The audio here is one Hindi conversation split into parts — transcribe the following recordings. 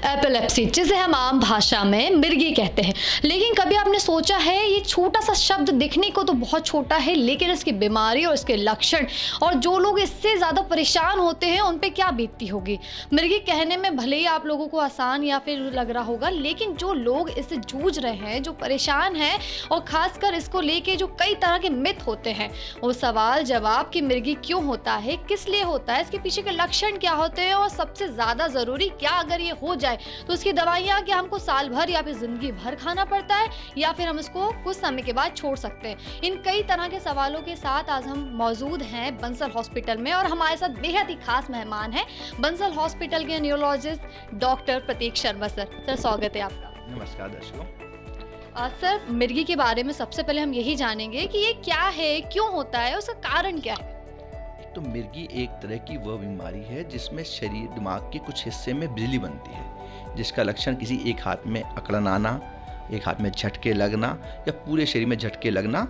एपिलेप्सी जिसे हम आम भाषा में मिर्गी कहते हैं। लेकिन कभी आपने सोचा है ये छोटा सा शब्द दिखने को तो बहुत छोटा है, लेकिन इसकी बीमारी और इसके लक्षण और जो लोग इससे ज़्यादा परेशान होते हैं उन पे क्या बीतती होगी। मिर्गी कहने में भले ही आप लोगों को आसान या फिर लग रहा होगा, लेकिन जो लोग इससे जूझ रहे हैं, जो परेशान हैं और ख़ासकर इसको लेके जो कई तरह के मिथ होते हैं, वो सवाल जवाब कि मिर्गी क्यों होता है, किस लिए होता है, इसके पीछे के लक्षण क्या होते हैं और सबसे ज़्यादा ज़रूरी क्या अगर ये हो जाए तो उसकी दवाइयाँ क्या हमको साल भर या फिर ज़िंदगी भर खाना पड़ता है या फिर हम इसको कुछ समय के बाद छोड़ सकते हैं। इन कई तरह के सवालों के साथ आज हम मौजूद हैं बंसल हॉस्पिटल में और हमारे साथ बेहद ही खास मेहमान हैं बंसल हॉस्पिटल के न्यूरोलॉजिस्ट डॉक्टर प्रतीक शर्मा। सर स्वागत है आपका। नमस्कार दर्शकों। सर मिर्गी के बारे में सबसे पहले हम यही जानेंगे कि ये क्या है, क्यों होता है, उसका कारण क्या है। तो मिर्गी एक तरह की वह बीमारी है जिसमें शरीर दिमाग के कुछ हिस्से में बिजली बनती है, जिसका लक्षण किसी एक हाथ में अकड़न आना, एक हाथ में झटके लगना या पूरे शरीर में झटके लगना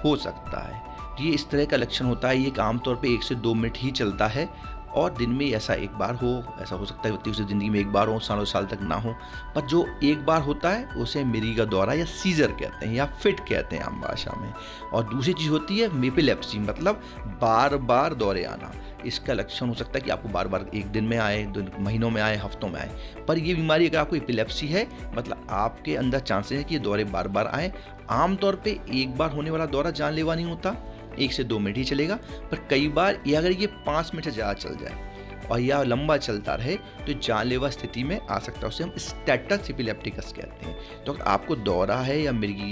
हो सकता है। ये इस तरह का लक्षण होता है। ये आमतौर पे 1 से 2 मिनट ही चलता है और दिन में ऐसा एक बार हो, ऐसा हो सकता है व्यक्ति की ज़िंदगी में एक बार हो, सालों साल तक ना हो। पर जो एक बार होता है उसे मिर्गी का दौरा या सीजर कहते हैं या फिट कहते हैं आम भाषा में। और दूसरी चीज़ होती है एपिलेप्सी, मतलब बार बार दौरे आना। इसका लक्षण हो सकता है कि आपको बार बार एक दिन में आए, 2 महीनों में आए, हफ्तों में आए। पर ये बीमारी अगर आपको एपिलेप्सी है मतलब आपके अंदर चांसेस है कि ये दौरे बार बार आए। आमतौर पर एक बार होने वाला दौरा जानलेवा नहीं होता, 1 से 2 मिनट ही चलेगा। पर कई बार ये अगर ये 5 मिनट से ज़्यादा चल जाए और यह लंबा चलता रहे तो जानलेवा स्थिति में आ सकता है। उसे हम स्टेटस एपिलेप्टिकस कहते हैं। तो अगर आपको दौरा है या मिर्गी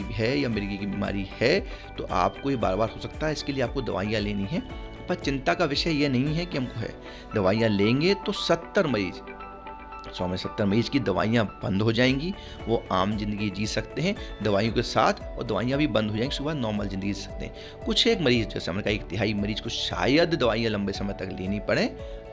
की बीमारी है तो आपको ये बार बार हो सकता है। इसके लिए आपको दवाइयाँ लेनी है। पर चिंता का विषय ये नहीं है कि हमको है, दवाइयाँ लेंगे तो 100 में 70 मरीज की दवाइयाँ बंद हो जाएंगी। वो आम जिंदगी जी सकते हैं दवाइयों के साथ और दवाइयाँ भी बंद हो जाएंगी, सुबह नॉर्मल जिंदगी जी सकते हैं। कुछ एक मरीज जैसे हमने कहा 1/3 मरीज को शायद दवाइयाँ लंबे समय तक लेनी पड़े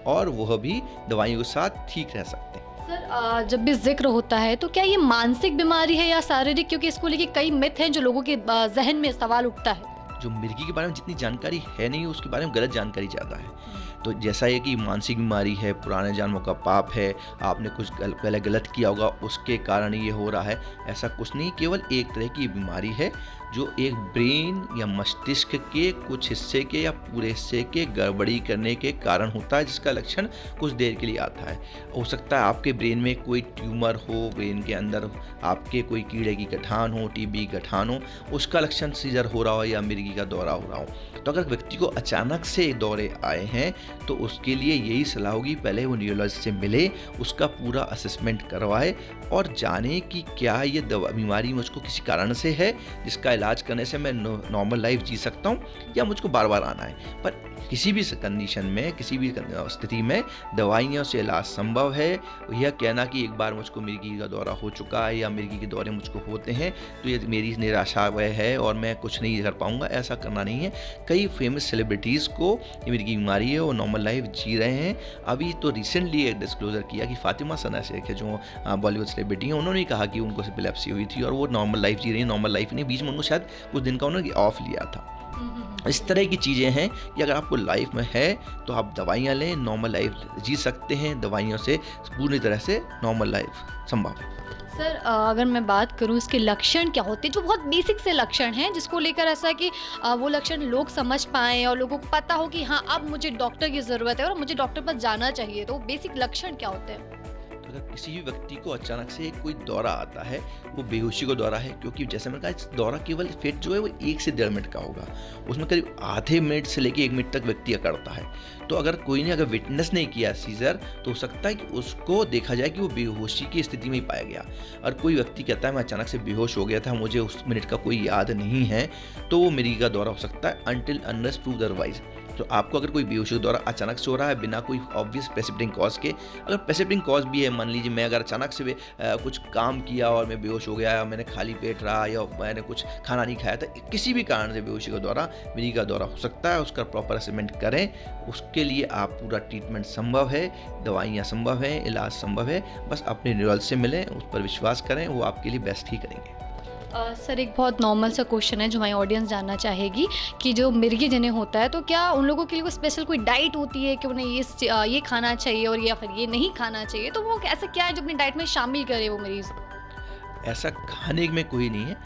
और वह भी दवाइयों के साथ ठीक रह सकते हैं। सर जब भी जिक्र होता है तो क्या ये मानसिक बीमारी है या शारीरिक, क्योंकि इसको लेके कई मिथ हैं जो लोगों के जहन में सवाल उठता है। जो मिर्गी के बारे में जितनी जानकारी है नहीं, उसके बारे में गलत जानकारी ज़्यादा है। तो जैसा है कि मानसिक बीमारी है, पुराने जन्मों का पाप है, आपने कुछ पहले गलत किया होगा उसके कारण ये हो रहा है, ऐसा कुछ नहीं। केवल एक तरह की बीमारी है जो एक ब्रेन या मस्तिष्क के कुछ हिस्से के या पूरे हिस्से के गड़बड़ी करने के कारण होता है, जिसका लक्षण कुछ देर के लिए आता है। हो सकता है आपके ब्रेन में कोई ट्यूमर हो, ब्रेन के अंदर आपके कोई कीड़े की गठान हो, टीबी गठान हो, उसका लक्षण सीजर हो रहा हो या मिर्गी का दौरा हो रहा हो। तो अगर व्यक्ति को अचानक से दौरे आए हैं तो उसके लिए यही सलाह होगी पहले वो न्यूरोलॉजिस्ट से मिले, उसका पूरा असेसमेंट करवाए और जाने कि क्या ये बीमारी मुझको किसी कारण से है जिसका इलाज करने से मैं नॉर्मल लाइफ जी सकता हूँ या मुझको बार बार आना है। पर किसी भी कंडीशन में, किसी भी स्थिति में दवाइयों से इलाज संभव है। यह कहना कि एक बार मुझको मिर्गी का दौरा हो चुका है या मिर्गी के दौरे मुझको होते हैं तो ये मेरी निराशा वह है और मैं कुछ नहीं कर पाऊंगा, ऐसा करना नहीं है। कई फेमस सेलिब्रिटीज़ को ये मिर्गी बीमारी है, वो नॉर्मल लाइफ जी रहे हैं। अभी तो रिसेंटली एक डिस्क्लोजर किया कि फातिमा सना शेख है जो बॉलीवुड सेलिब्रिटी हैं, उन्होंने कहा कि उनको एपिलेप्सी हुई थी और वो नॉर्मल लाइफ जी रही है। नॉर्मल लाइफ नहीं, बीच में उनको शायद कुछ दिन का उन्होंने ऑफ लिया था। इस तरह की चीज़ें हैं कि अगर आपको लाइफ में है तो आप दवाइयाँ लें, नॉर्मल लाइफ जी सकते हैं। दवाइयों से पूरी तरह से नॉर्मल लाइफ संभव है। सर अगर मैं बात करूं इसके लक्षण क्या होते हैं, जो बहुत बेसिक से लक्षण हैं जिसको लेकर ऐसा है कि वो लक्षण लोग समझ पाएँ और लोगों को पता हो कि हाँ अब मुझे डॉक्टर की ज़रूरत है और मुझे डॉक्टर पास जाना चाहिए, तो बेसिक लक्षण क्या होते हैं। अगर किसी भी व्यक्ति को अचानक से कोई दौरा आता है, वो बेहोशी का दौरा है, क्योंकि जैसे मैंने कहा इस दौरा केवल फिट जो है वो 1 से 1.5 मिनट का होगा। उसमें करीब आधे मिनट से लेके 1 मिनट तक व्यक्ति अकड़ता है। तो अगर कोई ने अगर विटनेस नहीं किया सीजर तो हो सकता है कि उसको देखा जाए कि वो बेहोशी की स्थिति में ही पाया गया। और कोई व्यक्ति कहता है मैं अचानक से बेहोश हो गया था, मुझे उस मिनट का कोई याद नहीं है, तो वो मिर्गी का दौरा हो सकता है अनटिल अनलेस प्रूव्ड अदरवाइज। तो आपको अगर कोई बेहोशी का दौरा अचानक से हो रहा है बिना कोई ऑब्वियस प्रेसिपिटेटिंग कॉज के, अगर प्रेसिपिटेटिंग कॉज भी है, मान लीजिए मैं अगर अचानक से कुछ काम किया और मैं बेहोश हो गया या मैंने खाली पेट रहा या मैंने कुछ खाना नहीं खाया था, किसी भी कारण से बेहोशी का दौरा, मिर्गी का दौरा हो सकता है। उसका प्रॉपर असेसमेंट करें, उसके लिए आप पूरा ट्रीटमेंट संभव है, दवाइयाँ संभव है, इलाज संभव है। बस अपने न्यूरोलॉजिस्ट से मिलें, उस पर विश्वास करें, वो आपके लिए बेस्ट ही करेंगे। सर एक बहुत नॉर्मल सा क्वेश्चन है जो हमारी ऑडियंस जानना चाहेगी कि जो मिर्गी जिन्हें होता है तो क्या उन लोगों के लिए कोई स्पेशल कोई डाइट होती है कि उन्हें ये खाना चाहिए और या फिर ये नहीं खाना चाहिए, तो वो ऐसा क्या है जो अपनी डाइट में शामिल करे वो मरीज़? ऐसा खाने में कोई नहीं है,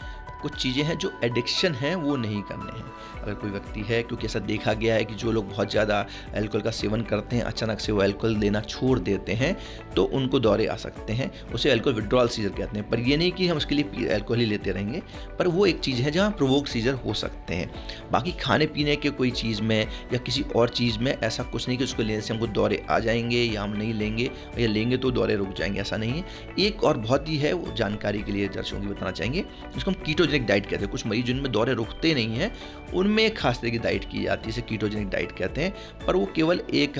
कुछ चीज़ें हैं जो एडिक्शन है वो नहीं करने हैं। अगर कोई व्यक्ति है, क्योंकि ऐसा देखा गया है कि जो लोग बहुत ज़्यादा अल्कोहल का सेवन करते हैं, अचानक से वो अल्कोहल लेना छोड़ देते हैं तो उनको दौरे आ सकते हैं। उसे अल्कोहल विड्रॉल सीजर कहते हैं। पर ये नहीं कि हम उसके लिए अल्कोहल ही लेते रहेंगे, पर वो एक चीज़ है जहाँ प्रोवोक सीजर हो सकते हैं। बाकी खाने पीने के कोई चीज़ में या किसी और चीज़ में ऐसा कुछ नहीं कि उसको लेने से हमको दौरे आ जाएंगे या हम नहीं लेंगे, या लेंगे तो दौरे रुक जाएंगे, ऐसा नहीं है। एक और बहुत ही है वो जानकारी के लिए दर्शकों की बताना चाहेंगे, जिसको हम कीटोजेनिक डाइट कहते हैं। कुछ मरीज जिनमें दौरे रुकते नहीं हैं उनमें एक खास तरह की डाइट की जाती है, इसे कीटोजेनिक डाइट कहते हैं। पर वो केवल एक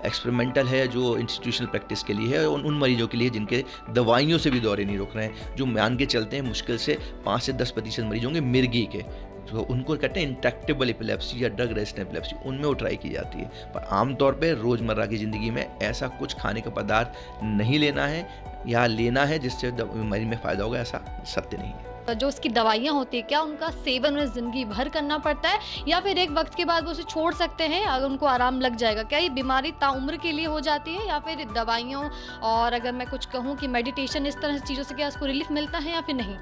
एक्सपेरिमेंटल है जो इंस्टीट्यूशनल प्रैक्टिस के लिए है, उन मरीजों के लिए जिनके दवाइयों से भी दौरे नहीं रुक रहे हैं, जो मान के चलते हैं मुश्किल से 5 से 10% मरीज होंगे मिर्गी के, तो उनको कहते हैं इंट्रैक्टेबल एपिलेप्सी या ड्रग रेजिस्टेंट एपिलेप्सी, उनमें वो ट्राई की जाती है। पर आमतौर पे रोज़मर्रा की ज़िंदगी में ऐसा कुछ खाने का पदार्थ नहीं लेना है या लेना है जिससे मरीज में फ़ायदा होगा, ऐसा सत्य नहीं है। जो उसकी दवाइयाँ होती है क्या उनका सेवन उन्हें ज़िंदगी भर करना पड़ता है या फिर एक वक्त के बाद वो उसे छोड़ सकते हैं अगर उनको आराम लग जाएगा? क्या ये बीमारी ताउम्र के लिए हो जाती है या फिर दवाइयों और अगर मैं कुछ कहूँ कि मेडिटेशन इस तरह की चीज़ों से क्या उसको रिलीफ मिलता है या फिर नहीं?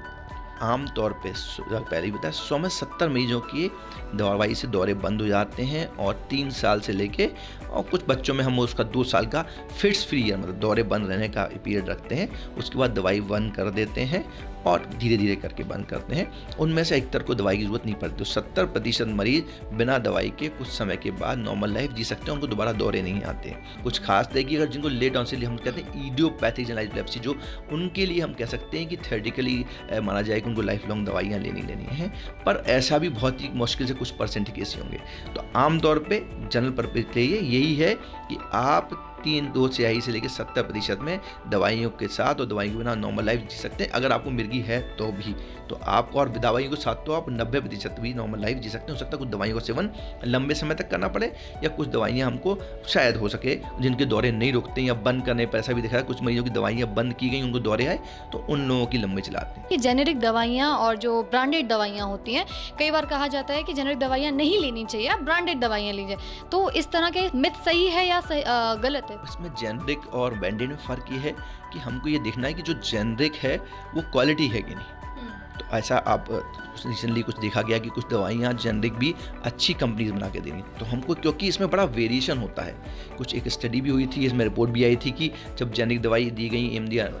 आम तौर पे पहले ही बताया 100 में 70 मरीजों की दवाई से दौरे बंद हो जाते हैं और 3 साल से लेके और कुछ बच्चों में हम उसका 2 साल का फिट्स फ्री ईयर मतलब दौरे बंद रहने का पीरियड रखते हैं। उसके बाद दवाई बंद कर देते हैं और धीरे धीरे करके बंद करते हैं। उनमें से अधिकतर को दवाई की ज़रूरत नहीं पड़ती, तो 70% मरीज बिना दवाई के कुछ समय के बाद नॉर्मल लाइफ जी सकते हैं, उनको दोबारा दौरे नहीं आते। कुछ खास तरह की अगर जिनको लेट ऑन से हम कहते हैं इडियोपैथिक जनरलाइज्ड एपिलेप्सी, जो उनके लिए हम कह सकते हैं कि थ्योरेटिकली माना जाए कि उनको लाइफ लॉन्ग दवाइयाँ लेनी हैं, पर ऐसा भी बहुत ही मुश्किल से कुछ परसेंट केस ही होंगे। तो आमतौर पर जनरल पर्पज के लिए यही है कि आप 2 तिहाई से लेकर 70% में दवाइयों के साथ और दवाइयों के बिना नॉर्मल लाइफ जी सकते हैं। अगर आपको मिर्गी है तो भी, तो आप और दवाइयों के साथ तो आप 90% भी नॉर्मल लाइफ जी सकते हैं। हो सकता है कुछ दवाइयों का सेवन लंबे समय तक करना पड़े या कुछ दवाइयाँ हमको शायद हो सके जिनके दौरे नहीं रुकते या बंद करने पर ऐसा भी देखा है कुछ मरीजों की दवाइयाँ बंद की गई, उनको दौरे आए तो उन लोगों की लंबे चलाते हैं। कि जेनेरिक दवाइयाँ और जो ब्रांडेड दवाइयाँ होती हैं, कई बार कहा जाता है कि जेनेरिक दवाइयाँ नहीं लेनी चाहिए, आप ब्रांडेड दवाइयाँ लीजिए, तो इस तरह के मिथ सही है या गलत है? इसमें जेनरिक और ब्रांडेड में फ़र्क ये है कि हमको ये देखना है कि जो जेनरिक है वो क्वालिटी है कि नहीं। तो ऐसा आप रिसेंटली कुछ देखा गया कि कुछ दवाइयाँ जेनरिक भी अच्छी कंपनीज बना के देंगी, तो हमको क्योंकि इसमें बड़ा वेरिएशन होता है। कुछ एक स्टडी भी हुई थी, इसमें रिपोर्ट भी आई थी कि जब जेनरिक दवाई दी गई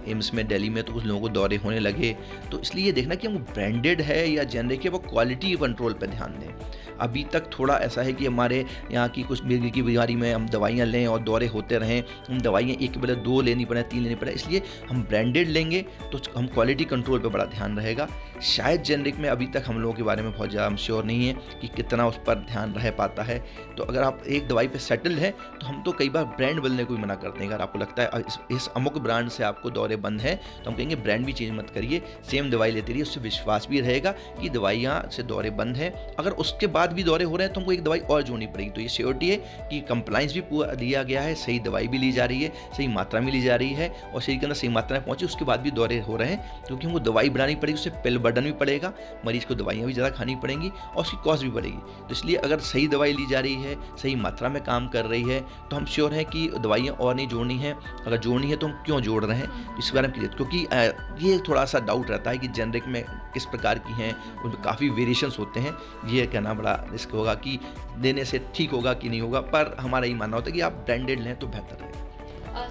एम्स में दिल्ली में तो कुछ लोगों को दौरे होने लगे। तो इसलिए ये देखना कि हमको ब्रांडेड है या जेनरिक है वो क्वालिटी कंट्रोल पर ध्यान दें। अभी तक थोड़ा ऐसा है कि हमारे यहाँ की कुछ मिर्गी की बीमारी में हम दवाइयाँ लें और दौरे होते रहें, हम दवाइयाँ एक के बजाय 2 लेनी पड़े, 3 लेनी पड़े, इसलिए हम ब्रांडेड लेंगे तो हम क्वालिटी कंट्रोल पे बड़ा ध्यान रहेगा। शायद जेनरिक में अभी तक हम लोगों के बारे में बहुत ज़्यादा हम श्योर नहीं है कि कितना उस पर ध्यान रह पाता है। तो अगर आप एक दवाई पे सेटल्ड हैं तो हम तो कई बार ब्रांड बदलने को भी मना करते हैं। अगर आपको लगता है इस अमुक ब्रांड से आपको दौरे बंद हैं तो हम कहेंगे ब्रांड भी चेंज मत करिए, सेम दवाई लेते रहिए, उससे विश्वास भी रहेगा कि दवाइयाँ से दौरे बंद हैं। अगर उसके बाद भी दौरे हो रहे हैं तो हमको एक दवाई और जोड़नी पड़ेगी। तो ये श्योरिटी है कि कंप्लाइंस भी पूरा लिया गया है, सही दवाई भी ली जा रही है, सही मात्रा में ली जा रही है और शरीर के अंदर सही मात्रा में पहुँची, उसके बाद भी दौरे हो रहे हैं, क्योंकि हमको दवाई बनानी पड़ेगी, उससे पिल बर्डन भी पड़ेगा, मरीज को दवाइयाँ भी ज़्यादा खानी पड़ेंगी और उसकी कॉस्ट भी बढ़ेगी। तो इसलिए अगर सही दवाई ली जा रही है, सही मात्रा में काम कर रही है, तो हम श्योर हैं कि दवाइयाँ और नहीं जोड़नी है। अगर जोड़नी है तो हम क्यों जोड़ रहे हैं, इसके बारे में क्लियर, क्योंकि ये थोड़ा सा डाउट रहता है कि जेनरिक में किस प्रकार की हैं, उनमें काफ़ी वेरिएशंस होते हैं। ये कहना बड़ा रिस्क होगा कि देने से ठीक होगा कि नहीं होगा, पर हमारा ये मानना होता है कि आप ब्रांडेड लें तो बेहतर है।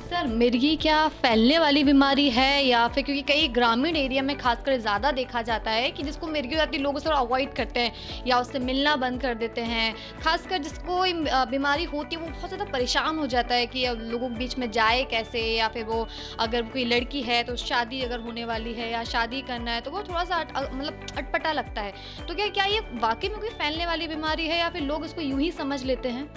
सर मिर्गी क्या फैलने वाली बीमारी है या फिर, क्योंकि कई ग्रामीण एरिया में खासकर ज़्यादा देखा जाता है कि जिसको मिर्गी हो जाती है लोग उसे अवॉइड करते हैं या उससे मिलना बंद कर देते हैं। खासकर जिसको बीमारी होती है वो बहुत ज़्यादा परेशान हो जाता है कि अब लोगों के बीच में जाए कैसे, या फिर वो अगर कोई लड़की है तो शादी अगर होने वाली है या शादी करना है तो वो थोड़ा सा मतलब अटपटा लगता है। तो क्या ये वाकई में कोई फैलने वाली बीमारी है या फिर लोग इसको यूं ही समझ लेते हैं?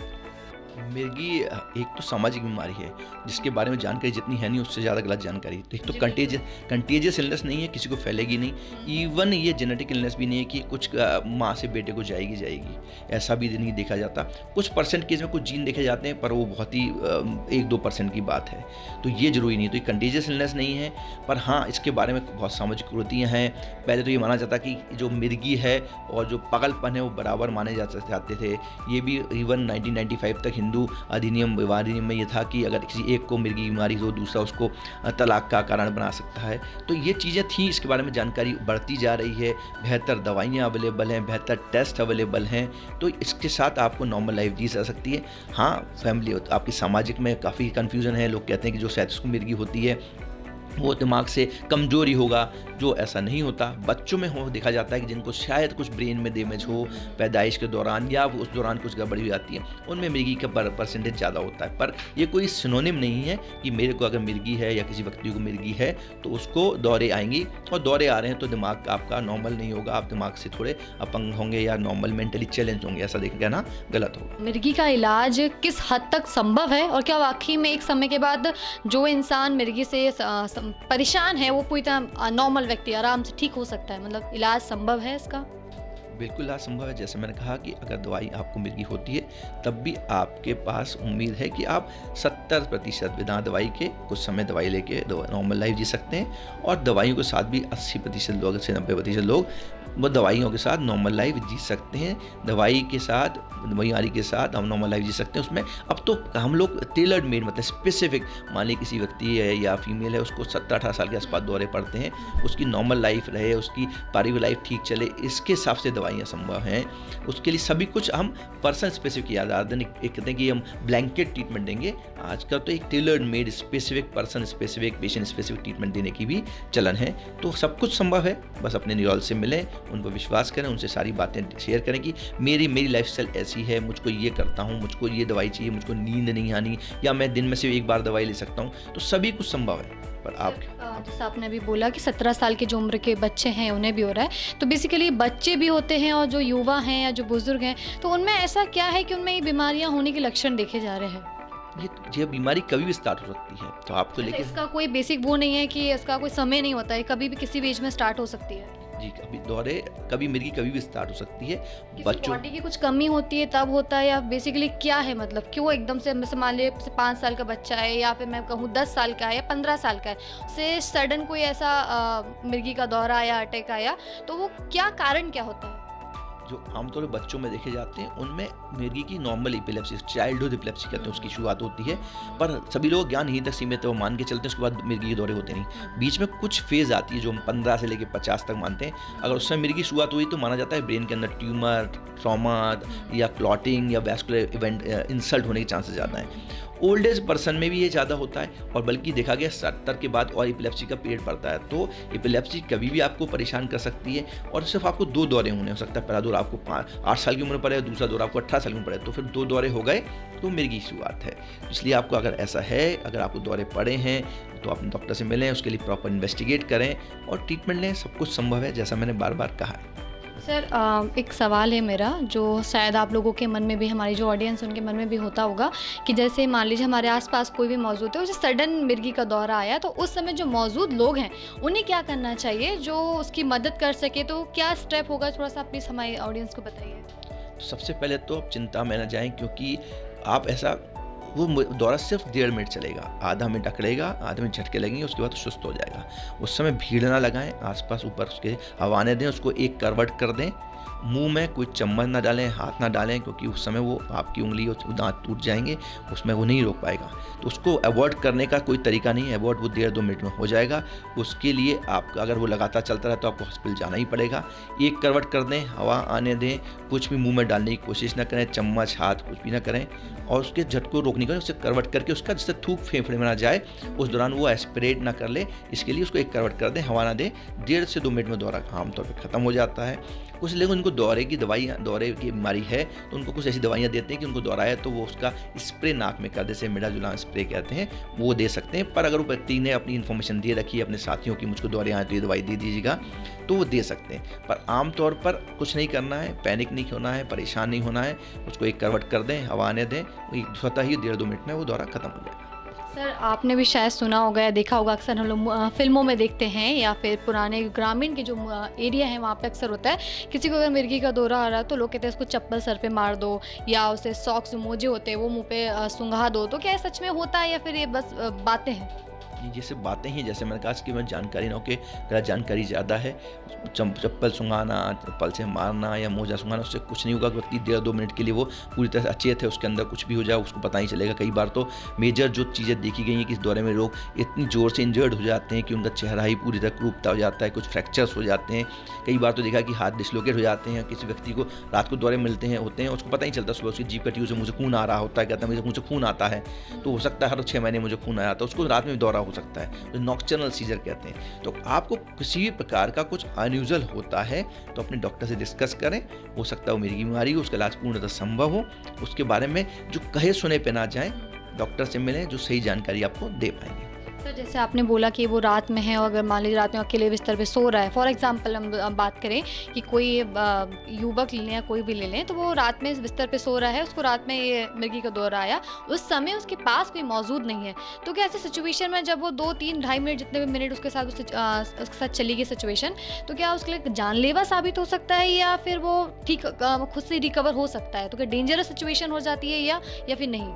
मिर्गी एक तो सामाजिक बीमारी है जिसके बारे में जानकारी जितनी है नहीं उससे ज़्यादा गलत जानकारी। तो एक तो जी, कंटेजियस इलनेस नहीं है, किसी को फैलेगी नहीं। इवन ये जेनेटिक इलनेस भी नहीं है कि कुछ माँ से बेटे को जाएगी, ऐसा भी नहीं देखा जाता। कुछ परसेंट केस में कुछ जीन देखे जाते हैं पर वो बहुत ही 1-2% की बात है, तो ये ज़रूरी नहीं। तो ये कंटेजियस इलनेस नहीं है, पर हाँ इसके बारे में बहुत सामाजिक कुरीतियाँ हैं। पहले तो ये माना जाता कि जो मिर्गी है और जो पागलपन है वो बराबर माने जाते थे। ये भी इवन 1995 तक हिंदू विवाह अधिनियम में ये था कि अगर किसी एक को मिर्गी बीमारी हो दूसरा उसको तलाक का कारण बना सकता है। तो ये चीज़ें थी, इसके बारे में जानकारी बढ़ती जा रही है, बेहतर दवाइयाँ अवेलेबल हैं, बेहतर टेस्ट अवेलेबल हैं, तो इसके साथ आपको नॉर्मल लाइफ जी जा सकती है। हाँ फैमिली आपकी सामाजिक में काफ़ी कन्फ्यूज़न है, लोग कहते हैं कि जो शायद उसको मिर्गी होती है वो दिमाग से कमज़ोरी होगा, जो ऐसा नहीं होता। बच्चों में हो देखा जाता है कि जिनको शायद कुछ ब्रेन में डैमेज हो पैदाइश के दौरान या उस दौरान कुछ गड़बड़ी हो जाती है, उनमें मिर्गी का परसेंटेज ज़्यादा होता है। पर ये कोई सिनोनिम नहीं है कि मेरे को अगर मिर्गी है या किसी व्यक्ति को मिर्गी है तो उसको दौरे आएंगी, और दौरे आ रहे हैं तो दिमाग आपका नॉर्मल नहीं होगा, आप दिमाग से थोड़े अपंग होंगे या नॉर्मल मेंटली चैलेंज होंगे, ऐसा देख कहना गलत होगा। मिर्गी का इलाज किस हद तक संभव है, और क्या वाकई में एक समय के बाद जो इंसान मिर्गी से परेशान है वो पूरी तरह नॉर्मल व्यक्ति आराम से ठीक हो सकता है? मतलब इलाज संभव है इसका? बिल्कुल इलाज संभव है। जैसे मैंने कहा कि अगर दवाई आपको मिर्गी होती है तब भी आपके पास उम्मीद है कि आप 70% बिना दवाई के कुछ समय दवाई लेके नॉर्मल लाइफ जी सकते हैं, और दवाइयों के साथ भी 80% लोग से 90% लोग वो दवाइयों के साथ नॉर्मल लाइफ जी सकते हैं। दवाई के साथ बीमारी के साथ हम नॉर्मल लाइफ जी सकते हैं। उसमें अब तो हम लोग टेलर्ड मेड मतलब स्पेसिफिक, मान लीजिए किसी व्यक्ति है या फीमेल है उसको 17-18 साल के आसपास दौरे पड़ते हैं, उसकी नॉर्मल लाइफ रहे, उसकी पारिवारिक लाइफ ठीक चले, इसके हिसाब से दवाइयाँ संभव हैं। उसके लिए सभी कुछ हम पर्सन स्पेसिफिक याद आते हैं, एक कहते हैं कि हम ब्लैंकेट ट्रीटमेंट देंगे। आजकल तो एक tailored made specific person specific patient specific treatment देने की भी चलन है। तो सब कुछ संभव है, बस अपने न्यूरोलॉजिस्ट से मिलें, उन पर विश्वास करें, उनसे सारी बातें शेयर करें कि मेरी लाइफस्टाइल ऐसी है, मुझको ये करता हूँ, मुझको ये दवाई चाहिए, मुझको नींद नहीं आनी, या मैं दिन में से एक बार दवाई ले सकता हूँ। तो सभी कुछ संभव है। पर आप जैसे आपने अभी बोला कि 17 साल की जो उम्र के बच्चे हैं उन्हें भी हो रहा है, तो बेसिकली बच्चे भी होते हैं और जो युवा हैं या जो बुजुर्ग हैं, तो उनमें ऐसा क्या है कि उनमें ये बीमारियां होने के लक्षण देखे जा रहे हैं? ये बीमारी कभी भी स्टार्ट हो सकती है, तो आपको लेके इसका कोई बेसिक वो नहीं है कि इसका कोई समय नहीं होता है, कभी भी किसी भी एज में स्टार्ट हो सकती है? जी, कभी मिर्गी कभी भी स्टार्ट हो सकती है। बच्चों बॉडी की कुछ कमी होती है तब होता है, या बेसिकली क्या है, मतलब क्यों एकदम से मान लीजिए 5 साल का बच्चा है या फिर मैं कहूँ 10 साल का है या 15 साल का है, से सडन कोई ऐसा मिर्गी का दौरा आया, अटैक आया, तो वो क्या कारण क्या होता है? जो आमतौर पर बच्चों में देखे जाते हैं उनमें मिर्गी की नॉर्मल एपिलेप्सी, चाइल्डहुड एपिलेप्सी कहते हैं, उसकी शुरुआत होती है। पर सभी लोग ज्ञान यहीं तक सीमित है, वो मान के चलते हैं उसके बाद मिर्गी के दौरे होते नहीं। बीच में कुछ फेज आती है जो हम 15 से लेकर 50 तक मानते हैं। अगर उस समय मिर्गी की शुरुआत हुई तो माना जाता है ब्रेन के अंदर ट्यूमर, ट्रॉमा या क्लॉटिंग या वैस्कुलर इवेंट इंसल्ट होने के चांसेस ज़्यादा हैं। ओल्ड एज पर्सन में भी ये ज़्यादा होता है, और बल्कि देखा गया 70 के बाद और एपिलेप्सी का पीरियड पड़ता है। तो एपिलेप्सी कभी भी आपको परेशान कर सकती है, और सिर्फ आपको 2 दौरे होने हो सकता है। पहला दौरा आपको 8 साल की उम्र पर है, दूसरा दौरा आपको 18 साल की उम्र पर है, तो फिर 2 दौरे हो गए तो मिर्गी की शुरुआत है। इसलिए आपको अगर ऐसा है, अगर आपको दौरे पड़े हैं तो आप डॉक्टर से मिलें, उसके लिए प्रॉपर इन्वेस्टिगेट करें और ट्रीटमेंट लें। सब कुछ संभव है, जैसा मैंने बार बार कहा है। सर एक सवाल है मेरा, जो शायद आप लोगों के मन में भी, हमारी जो ऑडियंस उनके मन में भी होता होगा, कि जैसे मान लीजिए हमारे आसपास कोई भी मौजूद है, उसे सडन मिर्गी का दौरा आया, तो उस समय जो मौजूद लोग हैं उन्हें क्या करना चाहिए जो उसकी मदद कर सके? तो क्या स्टेप होगा, थोड़ा सा प्लीज़ हमारी ऑडियंस को बताइए। सबसे पहले तो आप चिंता में न जाएं, क्योंकि आप ऐसा वो दौरा सिर्फ 1.5 मिनट चलेगा, आधा मिनट अकड़ेगा, आधे मिनट झटके लगेंगे, उसके बाद सुस्त हो जाएगा। उस समय भीड़ ना लगाएं, आसपास ऊपर उसके हवाने दें, उसको एक करवट कर दें, मुंह में कोई चम्मच ना डालें, हाथ ना डालें, क्योंकि उस समय वो आपकी उंगली और दांत टूट जाएंगे, उसमें वो नहीं रोक पाएगा। तो उसको अवॉइड करने का कोई तरीका नहीं है, अवॉइड वो 1.5-2 मिनट में हो जाएगा। उसके लिए आपका अगर वो लगातार चलता रहे तो आपको हॉस्पिटल जाना ही पड़ेगा। एक करवट कर दें, हवा आने दें, कुछ भी मुंह में डालने की कोशिश ना करें, चम्मच हाथ कुछ भी ना करें, और उसके झटको रोकने का उससे करवट करके उसका जिससे थूक फेफड़े में ना जाए, उस दौरान वो एस्पिरेट ना कर ले, इसके लिए उसको एक करवट कर दें, हवा ना दें। 1.5 से 2 मिनट में दौरा आमतौर पर ख़त्म हो जाता है। कुछ लोग उनको दौरे की बीमारी है तो उनको कुछ ऐसी दवाइयाँ देते हैं कि उनको दौरा है तो वो उसका स्प्रे नाक में कर दे, जैसे मिडाजुलान स्प्रे कहते हैं, वो दे सकते हैं। पर अगर वो व्यक्ति ने अपनी इन्फॉर्मेशन दे रखी है अपने साथियों की, मुझको दौरे आए तो ये दवाई दे दीजिएगा, तो वो दे सकते हैं। पर आमतौर पर कुछ नहीं करना है, पैनिक नहीं होना है, परेशान नहीं होना है, उसको एक करवट कर दें, हवा आने दें, स्वतः ही 1.5-2 मिनट में वो दौरा खत्म हो जाएगा। सर आपने भी शायद सुना होगा या देखा होगा, अक्सर हम लोग फिल्मों में देखते हैं या फिर पुराने ग्रामीण के जो एरिया है वहाँ पे अक्सर होता है, किसी को अगर मिर्गी का दौरा आ रहा है तो लोग कहते हैं उसको चप्पल सर पे मार दो या उसे सॉक्स मोजे होते हैं वो मुंह पे सुंघा दो। तो क्या ये सच में होता है या फिर ये बस बातें हैं? ये सब बातें हैं, जैसे मैंने कहा इसकी मैं जानकारी ना हो कि अगर जानकारी ज़्यादा है, चप्पल सुंघाना, चप्पल से मारना या मोजा सुंघाना, उससे कुछ नहीं होगा। व्यक्ति 1.5-2 मिनट के लिए वो पूरी तरह से अचेत है, उसके अंदर कुछ भी हो जाए उसको पता ही चलेगा। कई बार तो मेजर जो चीज़ें देखी गई हैं कि इस दौरे में लोग इतनी ज़ोर से इंजर्ड हो जाते हैं कि उनका चेहरा ही पूरी तरह क्रूपता हो जाता है, कुछ फ्रैक्चर्स हो जाते हैं। कई बार तो देखा कि हाथ डिसलोकेट हो जाते हैं। किसी व्यक्ति को रात को दौरे मिलते हैं होते हैं, उसको पता ही चलता, सुबह उसकी जीभ कटी, उसे मुझे खून आ रहा होता है, कहता है मुझे मुझे खून आता है। तो हो सकता है हर 6 महीने मुझे खून आया था, उसको रात में भी दौरा हो सकता है, नॉक्टर्नल सीजर कहते हैं। तो आपको किसी भी प्रकार का कुछ अनयूजुअल होता है तो अपने डॉक्टर से डिस्कस करें। हो सकता है वो मिर्गी बीमारी हो, उसका इलाज पूर्णतः संभव हो। उसके बारे में जो कहे सुने पे ना जाएं, डॉक्टर से मिलें जो सही जानकारी आपको दे पाएंगे। तो जैसे आपने बोला कि वो रात में है और अगर मान लीजिए रात में अकेले बिस्तर पे सो रहा है, फॉर एग्जांपल हम बात करें कि कोई युवक ले लें या कोई भी ले लें, तो वो रात में इस बिस्तर पे सो रहा है, उसको रात में ये मिर्गी का दौरा आया, उस समय उसके पास कोई मौजूद नहीं है, तो क्या ऐसी सिचुएशन में जब वो 2-3-2.5 मिनट जितने भी मिनट उसके साथ चली गई सिचुएशन, तो क्या उसके लिए जानलेवा साबित हो सकता है या फिर वो ठीक खुद से रिकवर हो सकता है? तो क्या डेंजरस सिचुएशन हो जाती है या फिर नहीं?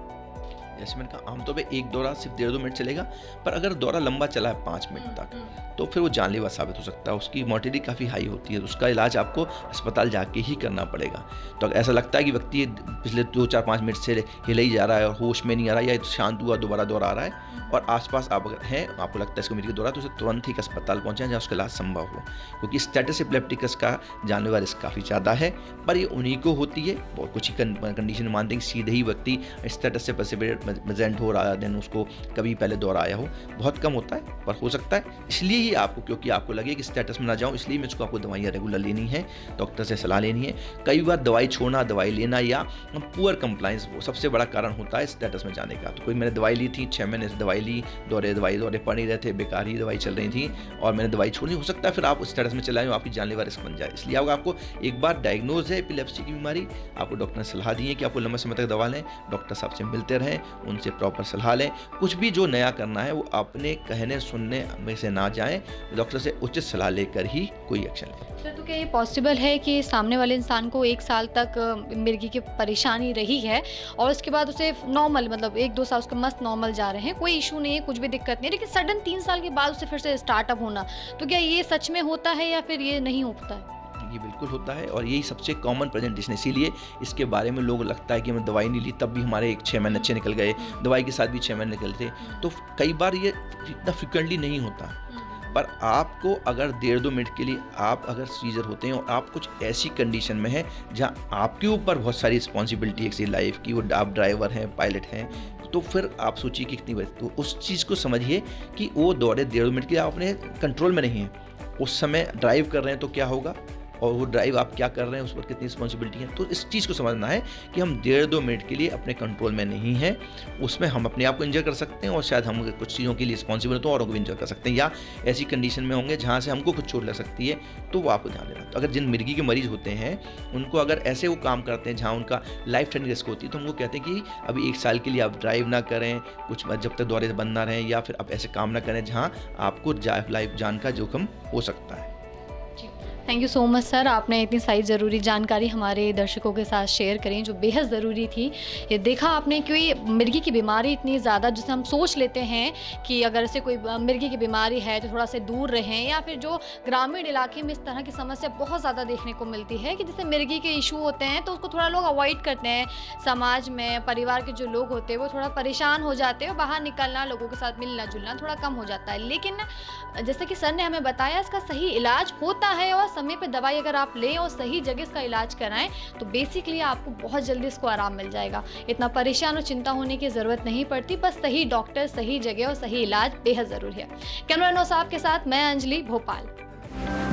जैसे मैंने कहा आमतौर पे एक दौरा सिर्फ 1.5-2 मिनट चलेगा, पर अगर दौरा लंबा चला है 5 मिनट तक तो फिर वो जानलेवा साबित हो सकता है। उसकी मोर्टेलिटी काफ़ी हाई होती है, तो उसका इलाज आपको अस्पताल जाके ही करना पड़ेगा। तो अगर ऐसा लगता है कि व्यक्ति पिछले 2-4-5 मिनट से हिले ही जा रहा है और होश में नहीं आ रहा या शांत हुआ दोबारा दौरा आ रहा है और आसपास आप अगर हैं, आपको लगता है इसको मिर्गी दौरा, तो उसे तुरंत ही अस्पताल पहुँचाएं जहाँ उसका इलाज संभव हो, क्योंकि स्टेटस एपिलेप्टिकस का जानलेवा रिस्क काफ़ी ज़्यादा है। पर ये उन्हीं को होती है, बहुत कुछ ही कंडीशन मानते हैं कि सीधे ही व्यक्ति स्टेटस से प्रेजेंट हो रहा है, देन उसको कभी पहले दौरा आया हो, बहुत कम होता है पर हो सकता है। इसलिए ही आपको, क्योंकि आपको लगे कि स्टेटस में ना जाऊं, इसलिए मुझको आपको दवाइयाँ रेगुलर लेनी है, डॉक्टर से सलाह लेनी है। कई बार दवाई छोड़ना, दवाई लेना या पुअर कंप्लाइंस वो सबसे बड़ा कारण होता है स्टेटस में जाने का। तो कोई मैंने दवाई ली थी, 6 महीने से दवाई ली, दौरे पड़ नहीं रहे थे, बेकार ही दवाई चल रही थी और मैंने दवाई छोड़ी, हो सकता है फिर आप स्टेटस में चलाएं, आपकी जानलेवा रिस्क बन जाए। इसलिए आपको एक बार डायग्नोज है एपिलेप्सी की बीमारी, आपको डॉक्टर ने सलाह दी है कि आपको लंबे समय तक दवा लें, डॉक्टर साहब से मिलते रहें, उनसे प्रॉपर सलाह लें। कुछ भी जो नया करना है वो अपने कहने सुनने में से ना जाएं, डॉक्टर से उचित सलाह लेकर ही कोई एक्शन लें। सर तो क्या ये पॉसिबल है कि सामने वाले इंसान को 1 साल तक मिर्गी की परेशानी रही है और उसके बाद उसे नॉर्मल, मतलब 1-2 साल उसके मस्त नॉर्मल जा रहे हैं, कोई इशू नहीं है, कुछ भी दिक्कत नहीं है, लेकिन सडन 3 साल के बाद उसे फिर से स्टार्टअप होना, तो क्या ये सच में होता है या फिर ये नहीं होता है? ये बिल्कुल होता है और यही सबसे कॉमन प्रेजेंटेशन है। इसीलिए इसके बारे में लोग लगता है कि हमें दवाई नहीं ली तब भी हमारे 6 महीने अच्छे निकल गए, दवाई के साथ भी 6 महीने निकलते, तो कई बार ये इतना फ्रिक्वेंटली नहीं होता। पर आपको अगर 1.5-2 मिनट के लिए आप अगर सीजर होते हैं और आप कुछ ऐसी कंडीशन में हैं जहाँ आपके ऊपर बहुत सारी रिस्पॉन्सिबिलिटी है किसी लाइफ की, वो आप ड्राइवर हैं, पायलट हैं, तो फिर आप सोचिए कि कितनी बड़ी, तो उस चीज़ को समझिए कि वो दौरे 1.5-2 मिनट के लिए आप अपने कंट्रोल में नहीं है, उस समय ड्राइव कर रहे हैं तो क्या होगा और वो ड्राइव आप क्या कर रहे हैं उस पर कितनी रिस्पॉन्सिबिलिटी है। तो इस चीज़ को समझना है कि हम 1.5-2 मिनट के लिए अपने कंट्रोल में नहीं हैं, उसमें हम अपने आप को इंजर कर सकते हैं और शायद हम कुछ चीज़ों के लिए रिस्पॉन्सिबल तो औरों को भी इंजर कर सकते हैं, या ऐसी कंडीशन में होंगे जहाँ से हमको कुछ चोट लग सकती है, तो वो आपको ध्यान देना। तो अगर जिन मिर्गी के मरीज होते हैं उनको अगर ऐसे वो काम करते हैं जहाँ उनका लाइफ थ्रेटनिंग रिस्क होती है, तो हमको कहते हैं कि अभी 1 साल के लिए आप ड्राइव ना करें, कुछ जब तक दौरे बंद ना रहें, या फिर आप ऐसे काम ना करें जहाँ आपको लाइफ जान का जोखिम हो सकता है। Thank you so much sir, आपने इतनी सारी ज़रूरी जानकारी हमारे दर्शकों के साथ शेयर करी जो बेहद ज़रूरी थी। ये देखा आपने कि मिर्गी की बीमारी इतनी ज़्यादा, जिसे हम सोच लेते हैं कि अगर से कोई मिर्गी की बीमारी है तो थोड़ा से दूर रहें, या फिर जो ग्रामीण इलाके में इस तरह की समस्या बहुत ज़्यादा देखने को मिलती है कि जैसे मिर्गी के इशू होते हैं तो उसको थोड़ा लोग अवॉइड करते हैं, समाज में परिवार के जो लोग होते हैं वो थोड़ा परेशान हो जाते हैं और बाहर निकलना, लोगों के साथ मिलना जुलना थोड़ा कम हो जाता है। लेकिन जैसे कि सर ने हमें बताया, इसका सही इलाज होता है और समय पे दवाई अगर आप लें और सही जगह इसका इलाज कराएं तो बेसिकली आपको बहुत जल्दी इसको आराम मिल जाएगा। इतना परेशान और चिंता होने की ज़रूरत नहीं पड़ती, बस सही डॉक्टर, सही जगह और सही इलाज बेहद ज़रूरी है। कैमरा नौ साहब के साथ मैं अंजलि, भोपाल।